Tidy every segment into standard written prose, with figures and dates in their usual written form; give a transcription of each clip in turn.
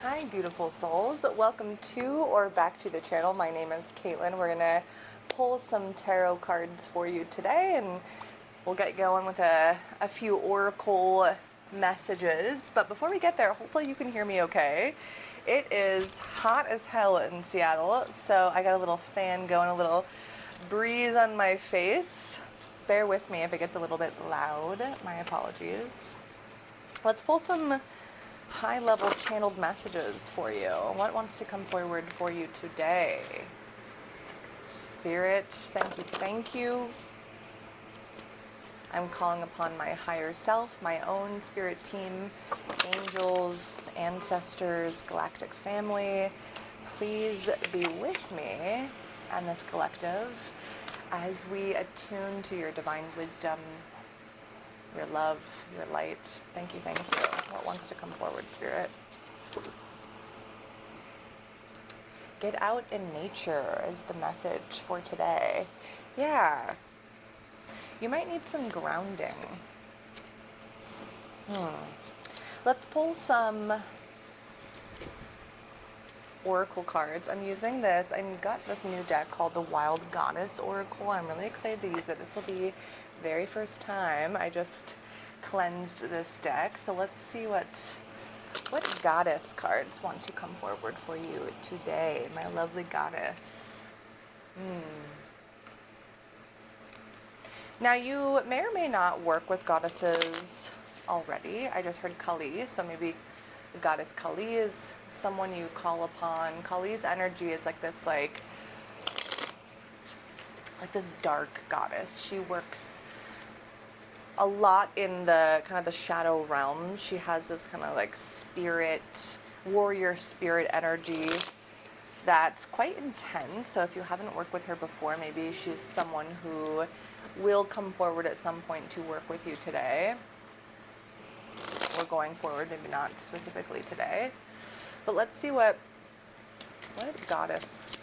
Hi, beautiful souls. Welcome to or back to the channel. My name is Caitlin. We're going to pull some tarot cards for you today, and we'll get going with a few oracle messages. But before we get there, hopefully you can hear me okay. It is hot as hell in Seattle, so I got a little fan going, a little breeze on my face. Bear with me if it gets a little bit loud. My apologies. Let's pull some high-level channeled messages for you. What wants to come forward for you today? Spirit, thank you, thank you. I'm calling upon my higher self, my own spirit team, angels, ancestors, galactic family. Please be with me and this collective as we attune to your divine wisdom, your love, your light. Thank you, thank you. What wants to come forward, Spirit? Get out in nature is the message for today. Yeah. You might need some grounding. Let's pull some oracle cards. I'm using this. I got this new deck called the Wild Goddess Oracle. I'm really excited to use it. This will be very first time I just cleansed this deck. So let's see what goddess cards want to come forward for you today, my lovely goddess. Now you may or may not work with goddesses already. I just heard Kali, so maybe the goddess Kali is someone you call upon. Kali's energy is like this dark goddess. She works a lot in the kind of the shadow realm. She has this kind of like spirit, warrior spirit energy that's quite intense. So if you haven't worked with her before, maybe she's someone who will come forward at some point to work with you today. Or going forward, maybe not specifically today. But let's see what goddess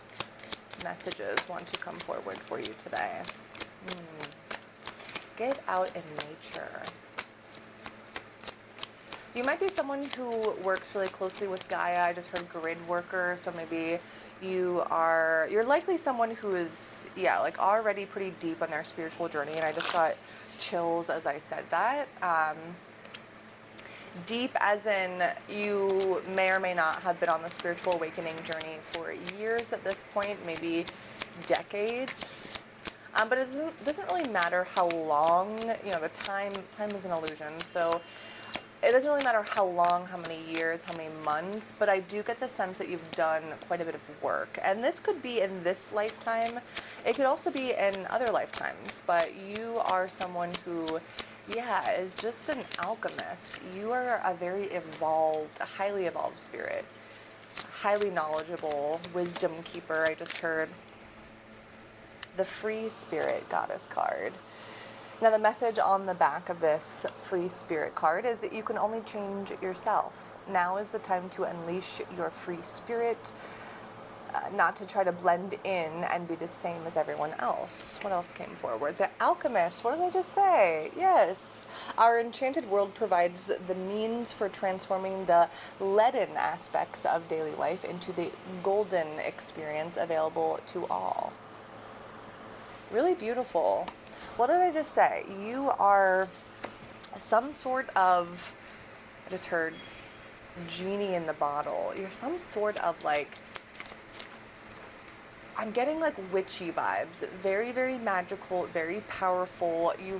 messages want to come forward for you today. Get out in nature. You might be someone who works really closely with Gaia. I just heard grid worker, so maybe you're likely someone who is, like already pretty deep on their spiritual journey, and I just got chills as I said that. Deep as in you may or may not have been on the spiritual awakening journey for years at this point, maybe decades. But it doesn't really matter how long, the time is an illusion. So it doesn't really matter how long, how many years, how many months, but I do get the sense that you've done quite a bit of work. And this could be in this lifetime. It could also be in other lifetimes, but you are someone who, is just an alchemist. You are a very evolved, a highly evolved spirit, highly knowledgeable, wisdom keeper. I just heard the free spirit goddess card. Now the message on the back of this free spirit card is that you can only change yourself. Now is the time to unleash your free spirit, not to try to blend in and be the same as everyone else. What else came forward? The alchemist. What did I just say? Yes. Our enchanted world provides the means for transforming the leaden aspects of daily life into the golden experience available to all. Really beautiful. What did I just say? You are some sort of, I just heard genie in the bottle. You're some sort of I'm getting like witchy vibes. Very, very magical, very powerful. You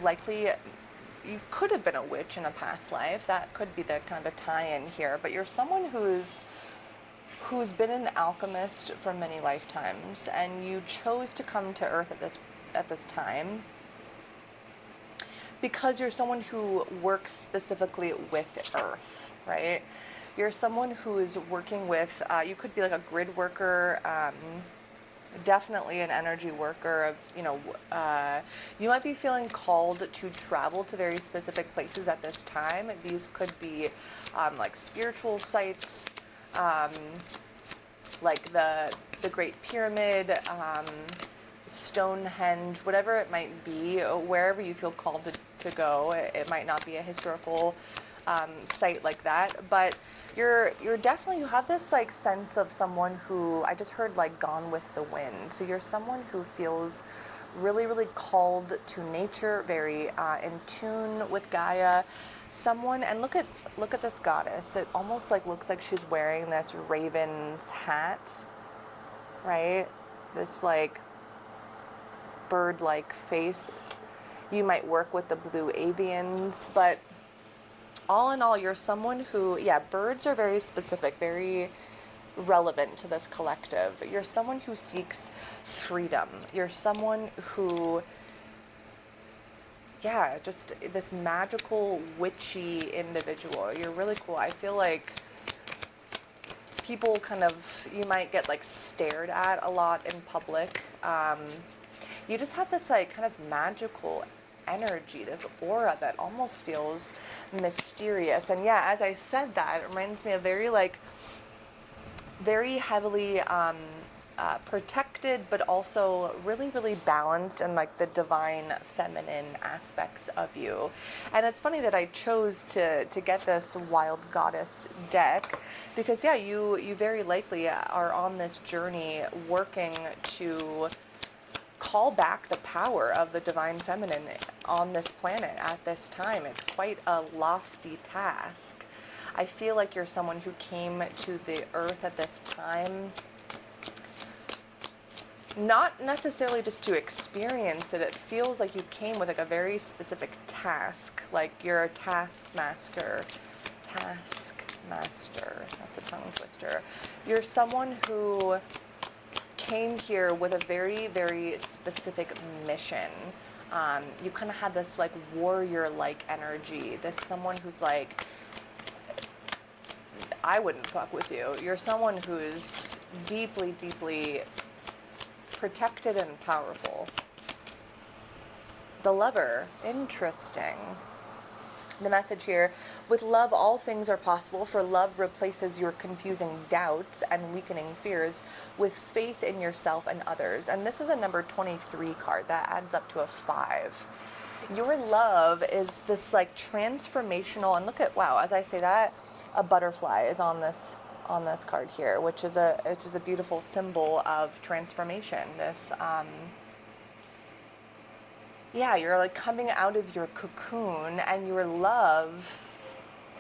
could have been a witch in a past life. That could be the kind of a tie-in here. But you're someone who's been an alchemist for many lifetimes, and you chose to come to Earth at this time because you're someone who works specifically with Earth, right? You're someone who is working with, you could be like a grid worker, definitely an energy worker of, you might be feeling called to travel to very specific places at this time. These could be like spiritual sites, like the Great Pyramid, Stonehenge, whatever it might be, wherever you feel called to go. It might not be a historical cite like that, but you're definitely, you have this like sense of someone who, I just heard like Gone with the Wind. So you're someone who feels really, really called to nature, very in tune with Gaia. Someone, and look at this goddess. It almost like looks like she's wearing this raven's hat, right? This like bird-like face. You might work with the blue avians, but all in all, you're someone who, yeah, birds are very specific, very relevant to this collective. You're someone who seeks freedom. You're someone who, yeah, just this magical, witchy individual. You're really cool. I feel like people kind of, you might get like stared at a lot in public. You just have this like kind of magical energy, this aura that almost feels mysterious. And yeah, as I said that, it reminds me of very heavily protected, but also really, really balanced and like the divine feminine aspects of you. And it's funny that I chose to get this Wild Goddess deck because yeah, you very likely are on this journey working to call back the power of the divine feminine on this planet at this time. It's quite a lofty task. I feel like you're someone who came to the earth at this time not necessarily just to experience it. It feels like you came with like a very specific task, like you're a taskmaster. That's a tongue twister. You're someone who came here with a very, very specific mission. You kind of had this like warrior-like energy. This someone who's like, I wouldn't fuck with you. You're someone who's deeply, deeply protected and powerful. The Lover, interesting. The message here, with love all things are possible, for love replaces your confusing doubts and weakening fears with faith in yourself and others. And this is a number 23 card that adds up to a 5. Your love is this like transformational, and look at, wow, as I say that, a butterfly is on this card here, which is a beautiful symbol of transformation. This yeah, you're like coming out of your cocoon, and your love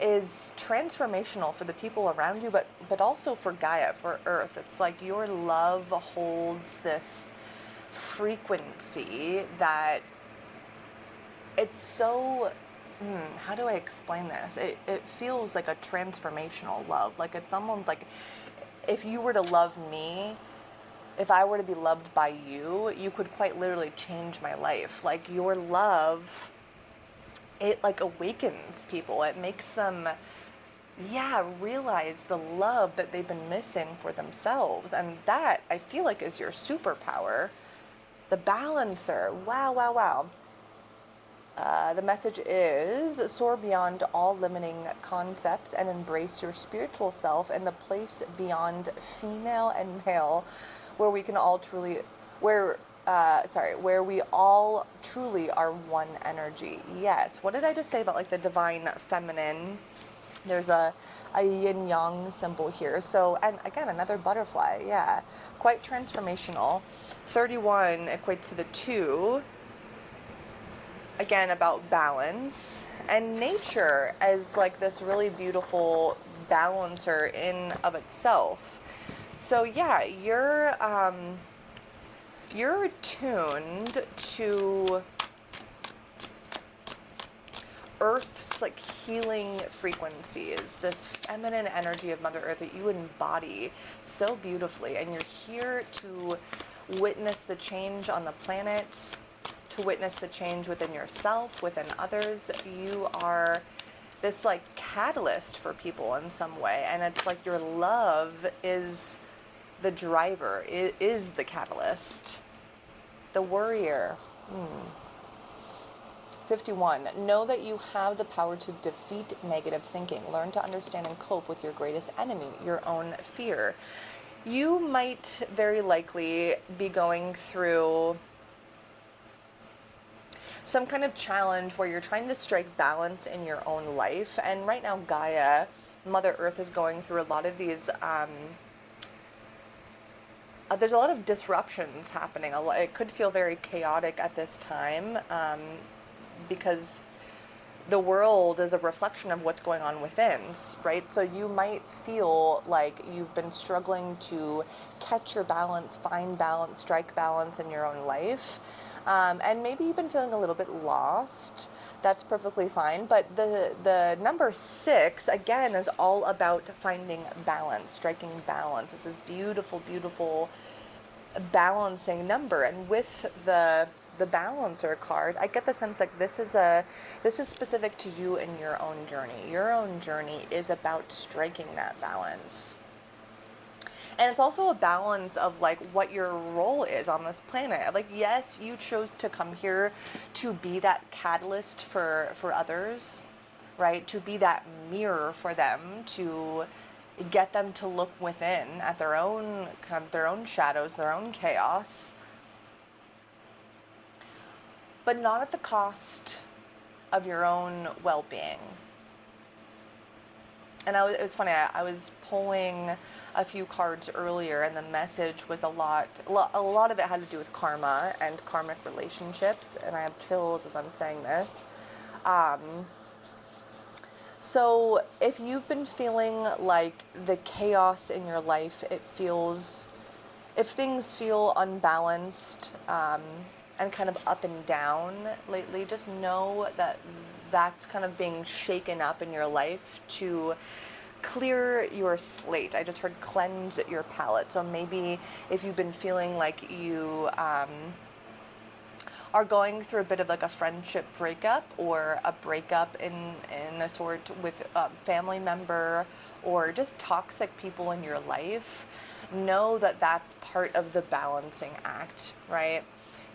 is transformational for the people around you, but also for Gaia, for Earth. It's like your love holds this frequency that it's so, how do I explain this? It feels like a transformational love. Like it's someone, like if you were to love me, if I were to be loved by you, you could quite literally change my life. Like your love, it like awakens people. It makes them, yeah, realize the love that they've been missing for themselves. And that, I feel like, is your superpower. The Balancer. Wow, wow, wow. The message is, soar beyond all limiting concepts and embrace your spiritual self in the place beyond female and male, where we can all truly, where we all truly are one energy. Yes. What did I just say about like the divine feminine? There's a yin yang symbol here. So, and again, another butterfly. Yeah. Quite transformational. 31 equates to the 2. Again, about balance, and nature as like this really beautiful balancer in of itself. So yeah, you're attuned to Earth's like healing frequencies, this feminine energy of Mother Earth that you embody so beautifully, and you're here to witness the change on the planet, to witness the change within yourself, within others. You are this like catalyst for people in some way, and it's like your love is the driver, it is the catalyst. The Warrior. 51. Know that you have the power to defeat negative thinking. Learn to understand and cope with your greatest enemy, your own fear. You might very likely be going through some kind of challenge where you're trying to strike balance in your own life. And right now, Gaia, Mother Earth, is going through a lot of these. There's a lot of disruptions happening. It could feel very chaotic at this time, because the world is a reflection of what's going on within, right? So you might feel like you've been struggling to catch your balance, find balance, strike balance in your own life. And maybe you've been feeling a little bit lost. That's perfectly fine. But the number 6, again, is all about finding balance, striking balance. It's this beautiful, beautiful balancing number. And with the balancer card, I get the sense like this is specific to you and your own journey. Your own journey is about striking that balance. And it's also a balance of like what your role is on this planet. Like, yes, you chose to come here to be that catalyst for others, right? To be that mirror for them, to get them to look within at their own kind of their own shadows, their own chaos, but not at the cost of your own well-being. And it was funny, I was pulling a few cards earlier, and the message was a lot of it had to do with karma and karmic relationships, and I have chills as I'm saying this. So if you've been feeling like the chaos in your life, if things feel unbalanced, and kind of up and down lately, just know that that's kind of being shaken up in your life to clear your slate. I just heard cleanse your palette. So maybe if you've been feeling like you are going through a bit of like a friendship breakup, or a breakup in a sort with a family member, or just toxic people in your life, know that that's part of the balancing act, right?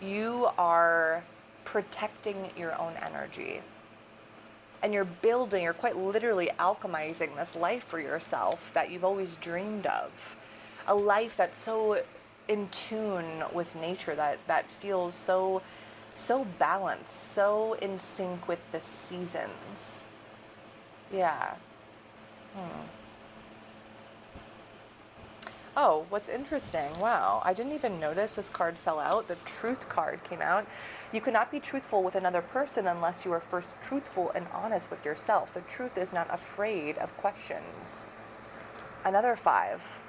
You are protecting your own energy, and you're quite literally alchemizing this life for yourself that you've always dreamed of. A life that's so in tune with nature, that feels so balanced, so in sync with the seasons. Yeah. Oh, what's interesting, wow, I didn't even notice this card fell out. The Truth card came out. You cannot be truthful with another person unless you are first truthful and honest with yourself. The truth is not afraid of questions. Another 5.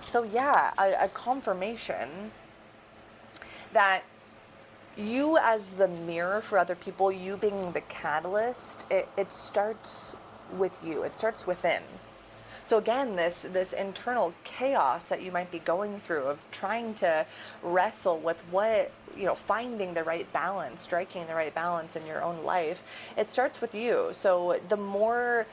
So yeah, a confirmation that you as the mirror for other people, you being the catalyst, it starts with you. It starts within. So again, this internal chaos that you might be going through of trying to wrestle with finding the right balance, striking the right balance in your own life, it starts with you. So the more,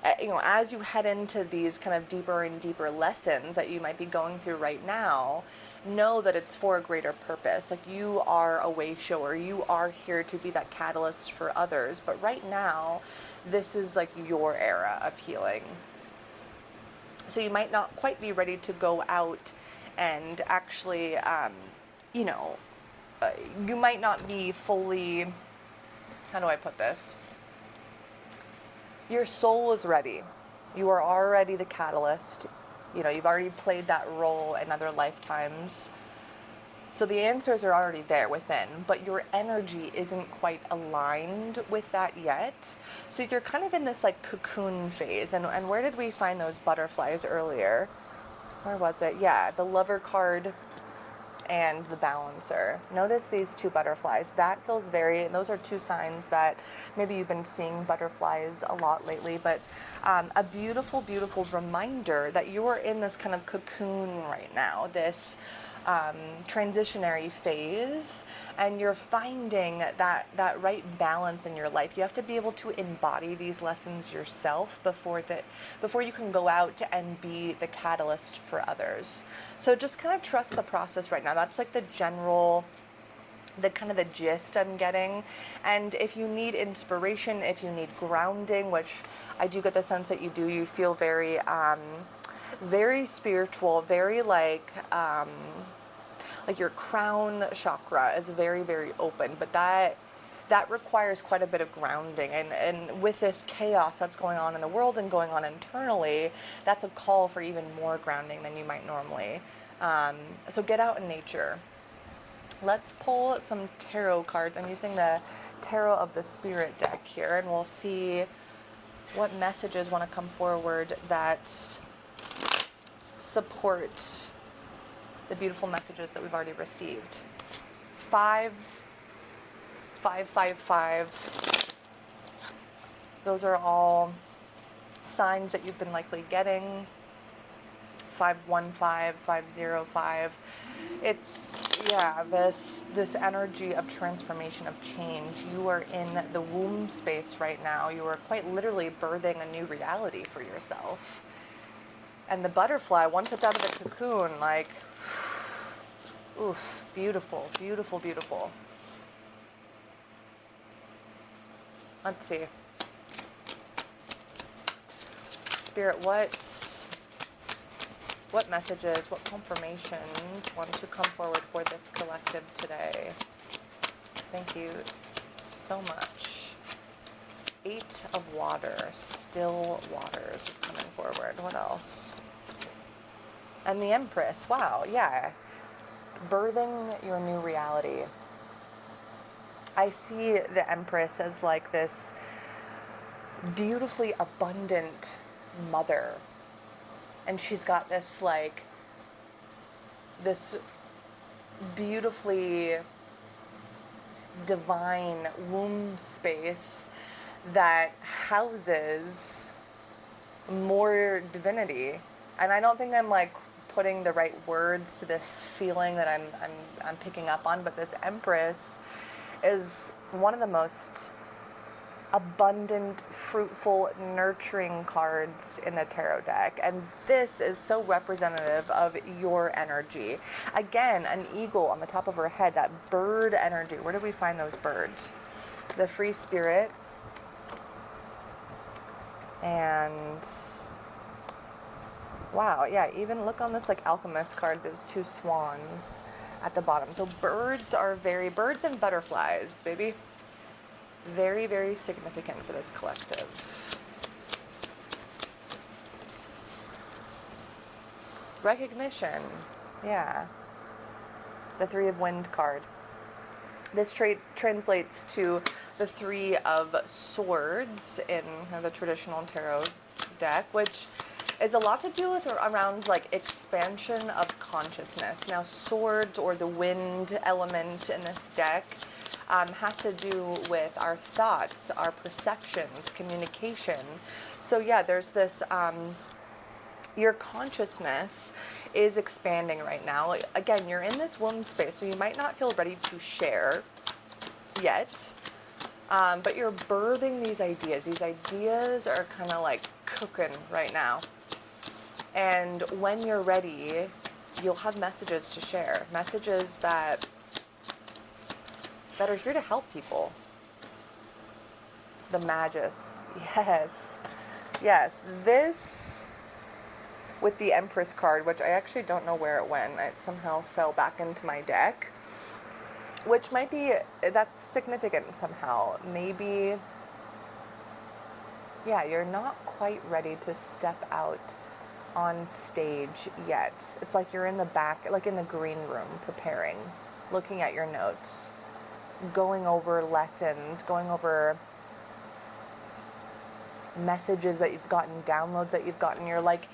as you head into these kind of deeper and deeper lessons that you might be going through right now, know that it's for a greater purpose. Like, you are a way shower. You are here to be that catalyst for others. But right now, this is like your era of healing. So you might not quite be ready to go out and actually, you might not be fully, how do I put this? Your soul is ready. You are already the catalyst. You've already played that role in other lifetimes. So the answers are already there within, but your energy isn't quite aligned with that yet. So you're kind of in this like cocoon phase. And where did we find those butterflies earlier? Where was it? Yeah, the Lover card and the Balancer. Notice these 2 butterflies. That feels those are 2 signs that maybe you've been seeing butterflies a lot lately, but a beautiful, beautiful reminder that you are in this kind of cocoon right now, this transitionary phase, and you're finding that right balance in your life. You have to be able to embody these lessons yourself before you can go out and be the catalyst for others. So just kind of trust the process right now. That's like the gist I'm getting. And if you need inspiration, if you need grounding, which I do get the sense that you do, you feel very very spiritual, very like your crown chakra is very, very open, but that that requires quite a bit of grounding. And with this chaos that's going on in the world and going on internally, that's a call for even more grounding than you might normally. So get out in nature. Let's pull some tarot cards. I'm using the Tarot of the Spirit deck here, and we'll see what messages want to come forward that support the beautiful messages that we've already received. Fives, 555. Those are all signs that you've been likely getting. 515, 505. It's, yeah, this energy of transformation, of change. You are in the womb space right now. You are quite literally birthing a new reality for yourself. And the butterfly, once it's out of the cocoon, like, oof, beautiful, beautiful, beautiful. Let's see. Spirit, what messages, what confirmations want to come forward for this collective today? Thank you so much. 8 of water, still waters is coming forward. What else? And the Empress, wow, yeah. Birthing your new reality. I see the Empress as like this beautifully abundant mother. And she's got this like, this beautifully divine womb space that houses more divinity. And I don't think I'm like putting the right words to this feeling that I'm picking up on, but this Empress is one of the most abundant, fruitful, nurturing cards in the tarot deck. And this is so representative of your energy. Again, an eagle on the top of her head, that bird energy. Where do we find those birds? The free spirit. And wow, yeah, even look on this like alchemist card, there's 2 swans at the bottom. So birds and butterflies, baby. Very, very significant for this collective. Recognition, yeah. The 3 of Wind card. This translates to the 3 of Swords in the traditional tarot deck, which is a lot to do with around like expansion of consciousness. Now, swords, or the wind element in this deck, has to do with our thoughts, our perceptions, communication. So yeah, there's this, your consciousness is expanding right now. Again, you're in this womb space, so you might not feel ready to share yet, but you're birthing these ideas. These ideas are kind of like cooking right now. And when you're ready, you'll have messages to share. Messages that are here to help people. The Magus. Yes. Yes. This, with the Empress card, which I actually don't know where it went. It somehow fell back into my deck. Which might be, that's significant somehow. Maybe, yeah, you're not quite ready to step out on stage yet. It's like you're in the back, like in the green room, preparing, looking at your notes, going over lessons, going over messages that you've gotten, downloads that you've gotten. You're like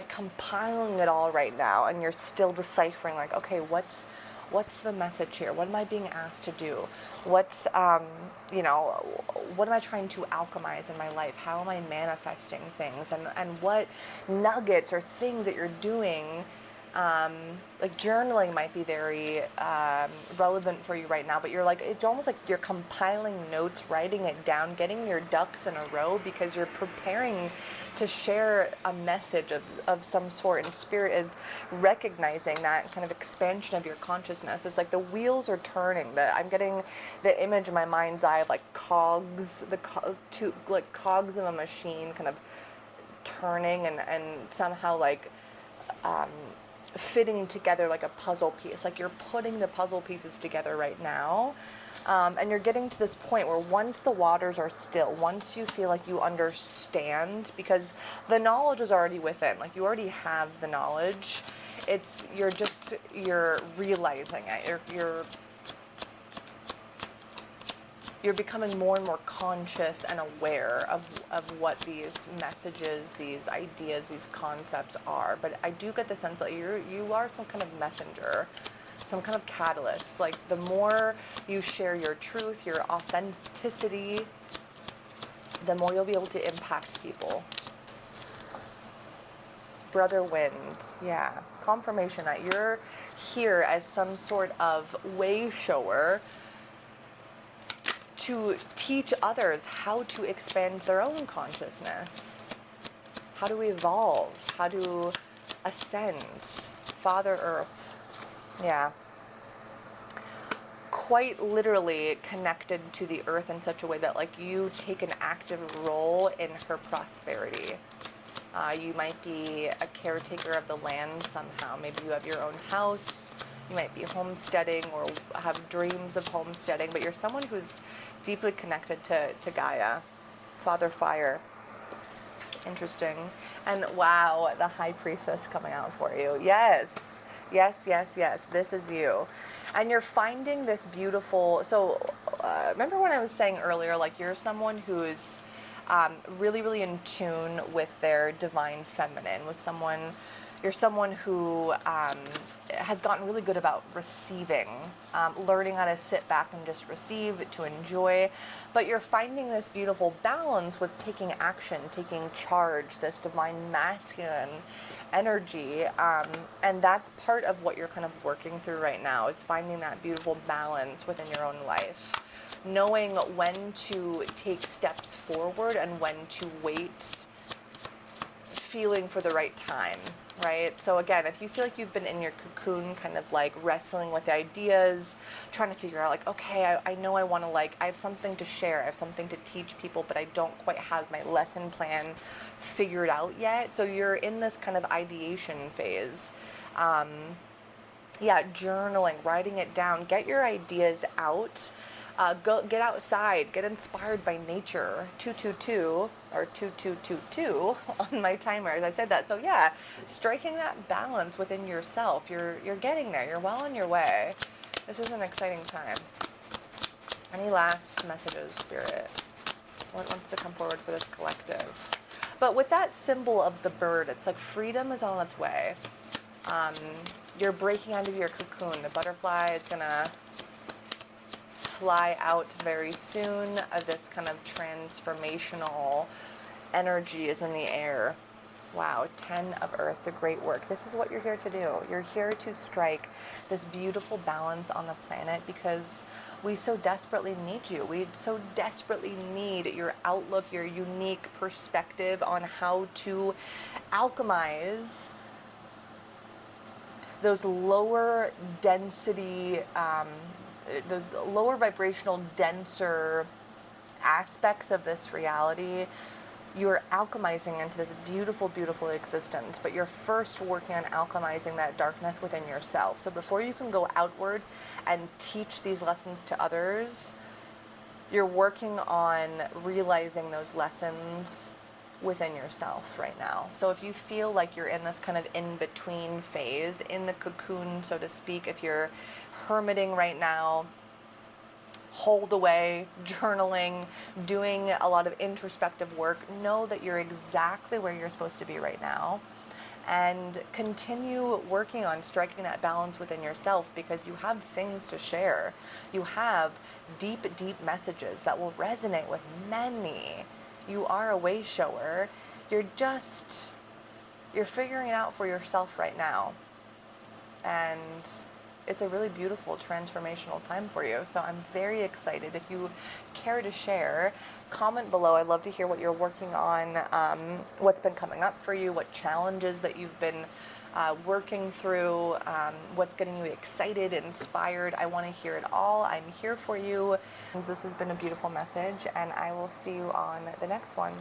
compiling it all right now, and you're still deciphering, like, okay, what's the message here? What am I being asked to do? What's, what am I trying to alchemize in my life? How am I manifesting things? And what nuggets or things that you're doing, like journaling might be very relevant for you right now, but you're like, it's almost like you're compiling notes, writing it down, getting your ducks in a row, because you're preparing to share a message of some sort. And Spirit is recognizing that kind of expansion of your consciousness. It's like the wheels are turning. I'm getting the image in my mind's eye of like cogs, like cogs of a machine kind of turning and somehow like fitting together like a puzzle piece. Like you're putting the puzzle pieces together right now. And you're getting to this point where once the waters are still, once you feel like you understand, because the knowledge is already within, like you already have the knowledge. You're realizing it. You're becoming more and more conscious and aware of what these messages, these ideas, these concepts are. But I do get the sense that you are some kind of messenger, some kind of catalyst. Like the more you share your truth, your authenticity, the more you'll be able to impact people. Brother Wind, yeah. Confirmation that you're here as some sort of way shower to teach others how to expand their own consciousness, how to evolve, how to ascend. Father Earth, yeah. Quite literally connected to the earth in such a way that like you take an active role in her prosperity. You might be a caretaker of the land somehow. Maybe you have your own house. You might be homesteading or have dreams of homesteading, but you're someone who's deeply connected to Gaia. Father Fire. Interesting. And wow, the High Priestess coming out for you. Yes. Yes, yes, yes. This is you. And you're finding this beautiful... So remember when I was saying earlier, like you're someone who's really, really in tune with their divine feminine, with someone... You're someone who has gotten really good about receiving, learning how to sit back and just receive, to enjoy. But you're finding this beautiful balance with taking action, taking charge, this divine masculine energy. And that's part of what you're kind of working through right now, is finding that beautiful balance within your own life. Knowing when to take steps forward and when to wait, feeling for the right time. Right? So again, if you feel like you've been in your cocoon, kind of like wrestling with the ideas, trying to figure out like, okay, I know I want to like, I have something to share, I have something to teach people, but I don't quite have my lesson plan figured out yet. So you're in this kind of ideation phase. Yeah, journaling, writing it down, get your ideas out. Get outside, get inspired by nature. 222 or 2222 on my timer as I said that. So yeah, striking that balance within yourself. You're getting there. You're well on your way. This is an exciting time. Any last messages, Spirit? What wants to come forward for this collective? But with that symbol of the bird, it's like freedom is on its way. You're breaking out of your cocoon. The butterfly is gonna fly out very soon. This kind of transformational energy is in the air. Wow, 10 of Earth, the great work. This is what you're here to do. You're here to strike this beautiful balance on the planet because we so desperately need you. We so desperately need your outlook, your unique perspective on how to alchemize those lower density, those lower vibrational, denser aspects of this reality. You're alchemizing into this beautiful, beautiful existence, but you're first working on alchemizing that darkness within yourself. So before you can go outward and teach these lessons to others, you're working on realizing those lessons within yourself right now. So if you feel like you're in this kind of in-between phase, in the cocoon, so to speak, if you're hermiting right now, hold away, journaling, doing a lot of introspective work, know that you're exactly where you're supposed to be right now. And continue working on striking that balance within yourself because you have things to share. You have deep, deep messages that will resonate with many. You are a way shower. You're figuring it out for yourself right now. And it's a really beautiful transformational time for you. So I'm very excited. If you care to share, comment below. I'd love to hear what you're working on, what's been coming up for you, what challenges that you've been working through, what's getting you excited, inspired. I want to hear it all. I'm here for you. This has been a beautiful message, and I will see you on the next one.